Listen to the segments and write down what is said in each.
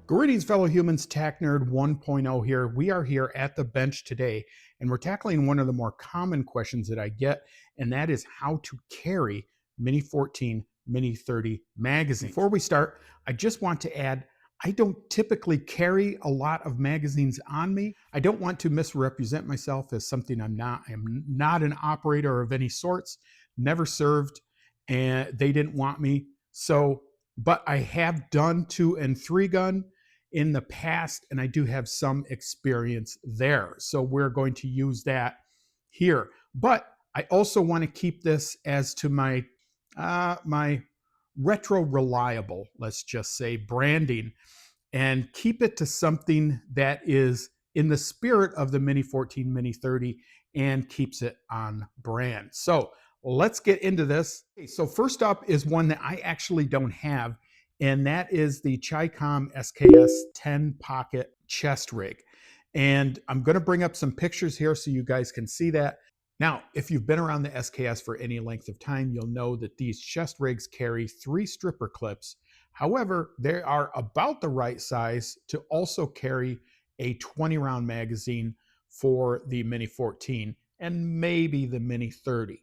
Greetings, fellow humans. Tac Nerd 1.0 here. We are here at the bench today, and we're tackling one of the more common questions that I get, and that is how to carry Mini-14, Mini-30 magazines. Before we start, I just want to add, I don't typically carry a lot of magazines on me. I don't want to misrepresent myself as something I'm not. I'm not an operator of any sorts, never served, and they didn't want me. But I have done 2 and 3 gun in the past, and I do have some experience there. So we're going to use that here. But I also want to keep this as to my retro reliable, let's just say, branding, and keep it to something that is in the spirit of the Mini-14, Mini-30 and keeps it on brand. So let's get into this. Okay, so first up is one that I actually don't have, and that is the Chicom SKS 10 pocket chest rig. And I'm going to bring up some pictures here so you guys can see that. Now, if you've been around the SKS for any length of time, you'll know that these chest rigs carry 3 stripper clips. However, they are about the right size to also carry a 20 round magazine for the Mini-14 and maybe the Mini-30.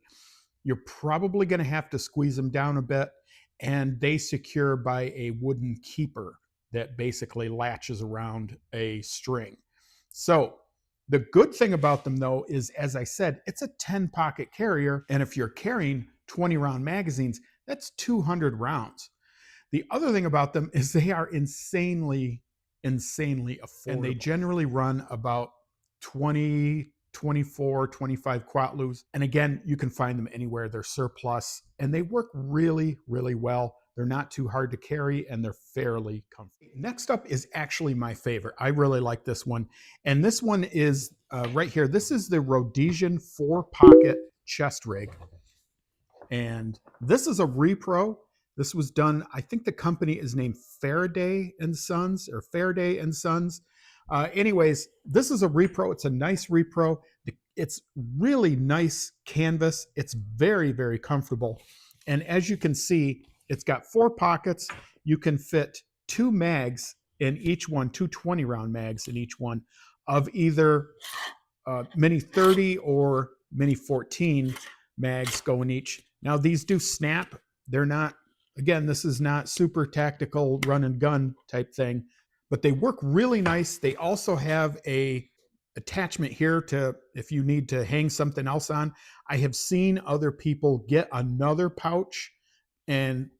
You're probably going to have to squeeze them down a bit, and they secure by a wooden keeper that basically latches around a string. So the good thing about them, though, is, as I said, it's a 10 pocket carrier, and if you're carrying 20 round magazines, that's 200 rounds. The other thing about them is they are insanely affordable, and they generally run about 20, 24, 25 quatlus. And again, you can find them anywhere. They're surplus, and they work really well. They're not too hard to carry, and they're fairly comfortable. Next up is actually my favorite. I really like this one, and this one is right here. This is the Rhodesian 4 pocket chest rig, and this is a repro. This was done, I think the company is named Fereday and Sons, or Fereday and Sons. Anyways, this is a repro. It's a nice repro. It's really nice canvas. It's very comfortable. And as you can see, it's got 4 pockets. You can fit 2 mags in each one, 2 20 round mags in each one of either Mini-30 or Mini-14 mags go in each. Now these do snap. They're not, again, this is not super tactical run and gun type thing, but they work really nice. They also have a attachment here to, if you need to hang something else on. I have seen other people get another pouch and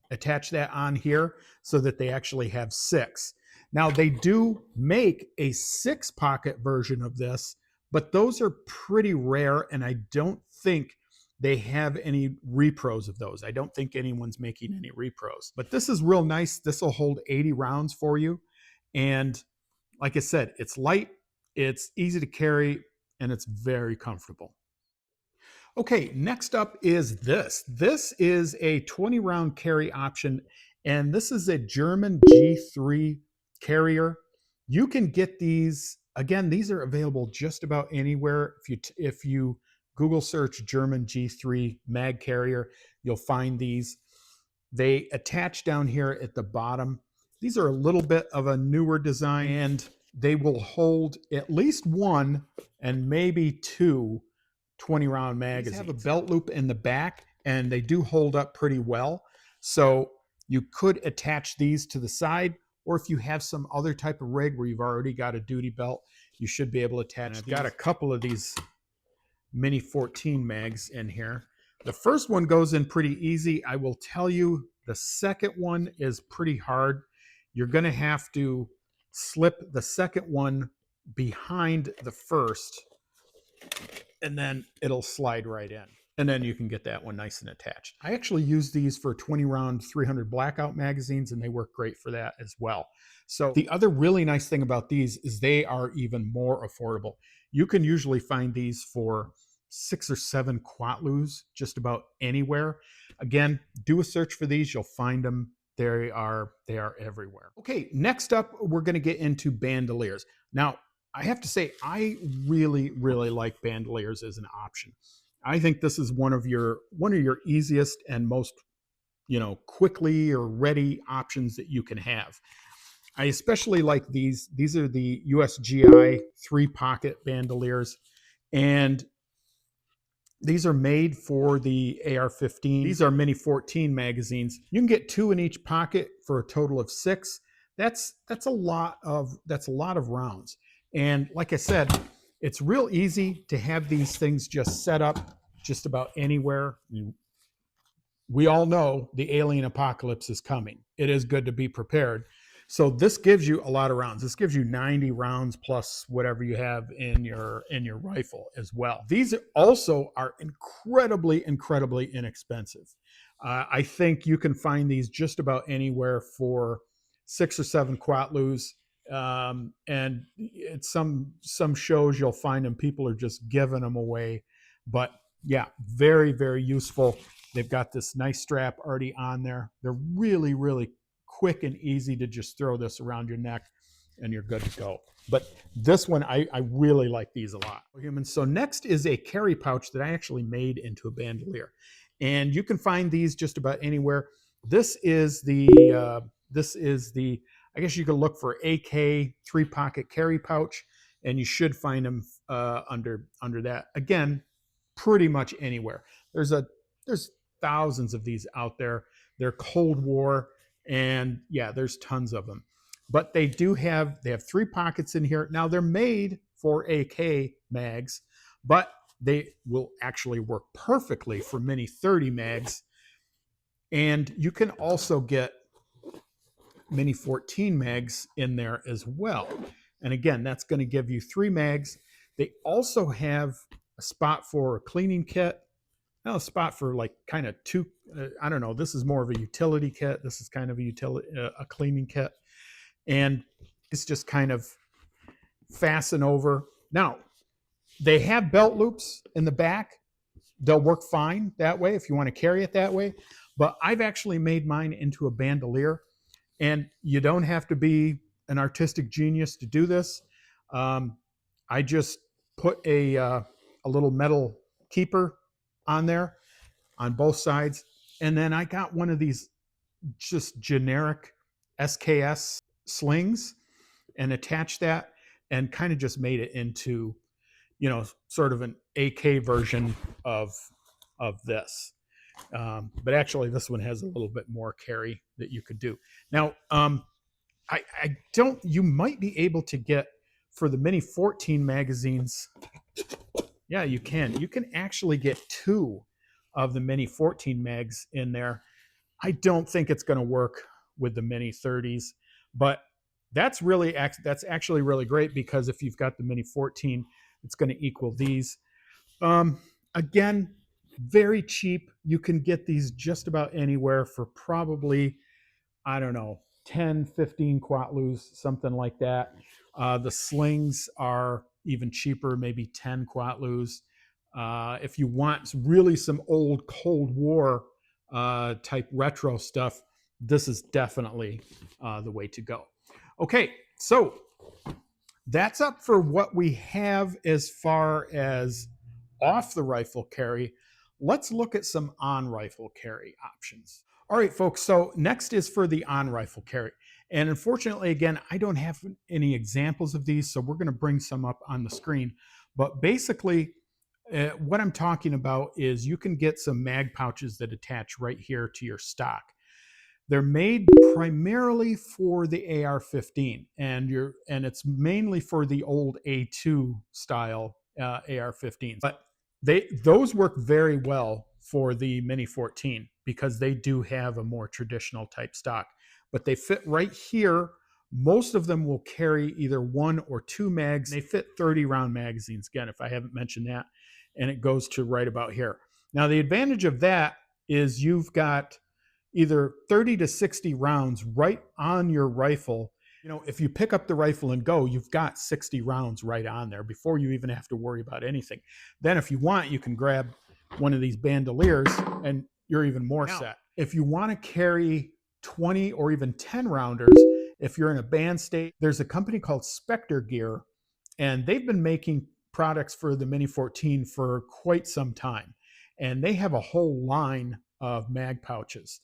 attach that on here so that they actually have 6. Now they do make a 6 pocket version of this, but those are pretty rare, and I don't think they have any repros of those. I don't think anyone's making any repros, but this is real nice. This will hold 80 rounds for you. And like I said, it's light, it's easy to carry, and it's very comfortable. Okay, next up is this. This is a 20 round carry option, and this is a German G3 carrier. You can get these, again, these are available just about anywhere. If you Google search German G3 mag carrier, you'll find these. They attach down here at the bottom. These are a little bit of a newer design, and they will hold at least 1 and maybe 2 20 round magazines. These have a belt loop in the back, and they do hold up pretty well. So you could attach these to the side, or if you have some other type of rig where you've already got a duty belt, you should be able to attach. I've got a couple of these Mini-14 mags in here. The first one goes in pretty easy. I will tell you, the second one is pretty hard. You're going to have to slip the second one behind the first, and then it'll slide right in. And then you can get that one nice and attached. I actually use these for 20 round 300 blackout magazines, and they work great for that as well. So the other really nice thing about these is they are even more affordable. You can usually find these for 6 or 7 quatlus just about anywhere. Again, do a search for these, you'll find them. They are everywhere. Okay, next up, we're going to get into bandoliers. Now, I have to say, I really like bandoliers as an option. I think this is one of your easiest and most, quickly or ready options that you can have. I especially like these. These are the USGI 3-pocket bandoliers, and these are made for the AR-15. These are Mini-14 magazines. You can get 2 in each pocket for a total of 6. That's a lot of rounds. And like I said, it's real easy to have these things just set up just about anywhere. We all know the alien apocalypse is coming. It is good to be prepared. So this gives you a lot of rounds. This gives you 90 rounds plus whatever you have in your rifle as well. These also are incredibly inexpensive. I think you can find these just about anywhere for 6 or 7 quatlus. And it's some shows you'll find them, people are just giving them away. But yeah, very useful. They've got this nice strap already on there. They're really quick and easy to just throw this around your neck and you're good to go. But this one, I really like these a lot. Humans. So next is a carry pouch that I actually made into a bandolier. And you can find these just about anywhere. This is the, I guess you could look for AK 3-pocket carry pouch, and you should find them under that. Again, pretty much anywhere. There's thousands of these out there. They're Cold War, and yeah, there's tons of them. But they have 3 pockets in here. Now they're made for AK mags, but they will actually work perfectly for Mini-30 mags. And you can also get Mini-14 mags in there as well. And again, that's going to give you 3 mags. They also have a spot for a cleaning kit. Now a spot for like kind of 2. I don't know. This is more of a utility kit. This is kind of a cleaning kit, and it's just kind of fasten over. Now they have belt loops in the back. They'll work fine that way if you want to carry it that way. But I've actually made mine into a bandolier, and you don't have to be an artistic genius to do this. I just put a little metal keeper on there on both sides, and then I got one of these just generic SKS slings and attached that, and kind of just made it into, sort of an AK version of this. But actually, this one has a little bit more carry that you could do. Now, I don't. You might be able to get for the Mini-14 magazines. Yeah, you can. You can actually get 2 of the Mini-14 mags in there. I don't think it's going to work with the Mini-30s, but that's actually really great, because if you've got the Mini-14, it's going to equal these. Again, very cheap. You can get these just about anywhere for probably, I don't know, 10, 15 quatlus, something like that. The slings are even cheaper, maybe 10 quatlus. If you want really some old Cold War type retro stuff, this is definitely the way to go. Okay, so that's up for what we have as far as off the rifle carry. Let's look at some on rifle carry options. All right, folks, so next is for the on rifle carry. And unfortunately, again, I don't have any examples of these, so we're going to bring some up on the screen. But basically, what I'm talking about is you can get some mag pouches that attach right here to your stock. They're made primarily for the AR-15, and it's mainly for the old A2 style AR-15s. But those work very well for the Mini-14 because they do have a more traditional type stock. But they fit right here. Most of them will carry either 1 or 2 mags. They fit 30-round magazines, again, if I haven't mentioned that, and it goes to right about here. Now, the advantage of that is you've got either 30 to 60 rounds right on your rifle. If you pick up the rifle and go, you've got 60 rounds right on there before you even have to worry about anything. Then if you want, you can grab one of these bandoliers and you're even more set. If you want to carry 20 or even 10 rounders, if you're in a band state, there's a company called Spectre Gear, and they've been making products for the Mini-14 for quite some time. And they have a whole line of mag pouches.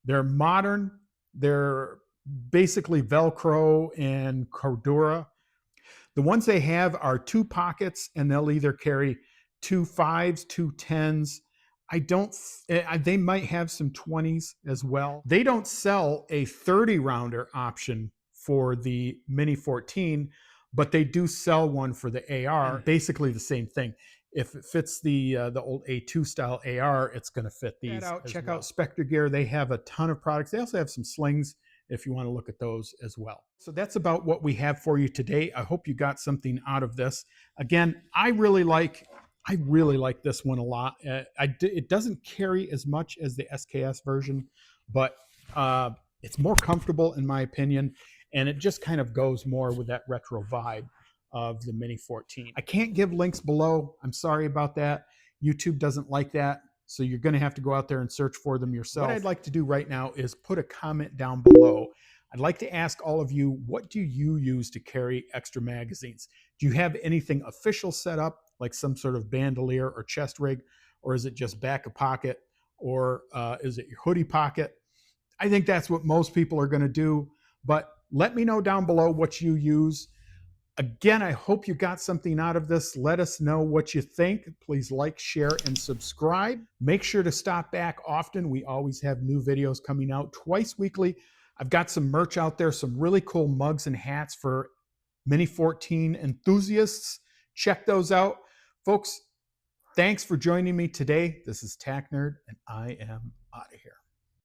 They're modern. They're basically Velcro and Cordura. The ones they have are 2 pockets, and they'll either carry 2 5s, 2 10s. I don't, they might have some 20s as well. They don't sell a 30 rounder option for the Mini 14, but they do sell one for the AR. And basically the same thing. If it fits the old A2 style AR, it's going to fit these. Check out Spectre Gear. They have a ton of products. They also have some slings if you want to look at those as well. So that's about what we have for you today. I hope you got something out of this. Again, I really like this one a lot. It doesn't carry as much as the SKS version, but it's more comfortable in my opinion, and it just kind of goes more with that retro vibe of the Mini 14. I can't give links below. I'm sorry about that. YouTube doesn't like that. So you're going to have to go out there and search for them yourself. What I'd like to do right now is put a comment down below. I'd like to ask all of you, what do you use to carry extra magazines? Do you have anything official set up, like some sort of bandolier or chest rig, or is it just back of pocket, or is it your hoodie pocket? I think that's what most people are going to do, but let me know down below what you use. Again, I hope you got something out of this. Let us know what you think. Please like, share, and subscribe. Make sure to stop back often. We always have new videos coming out twice weekly. I've got some merch out there, some really cool mugs and hats for Mini 14 enthusiasts. Check those out. Folks, thanks for joining me today. This is Tack Nerd, and I am out of here.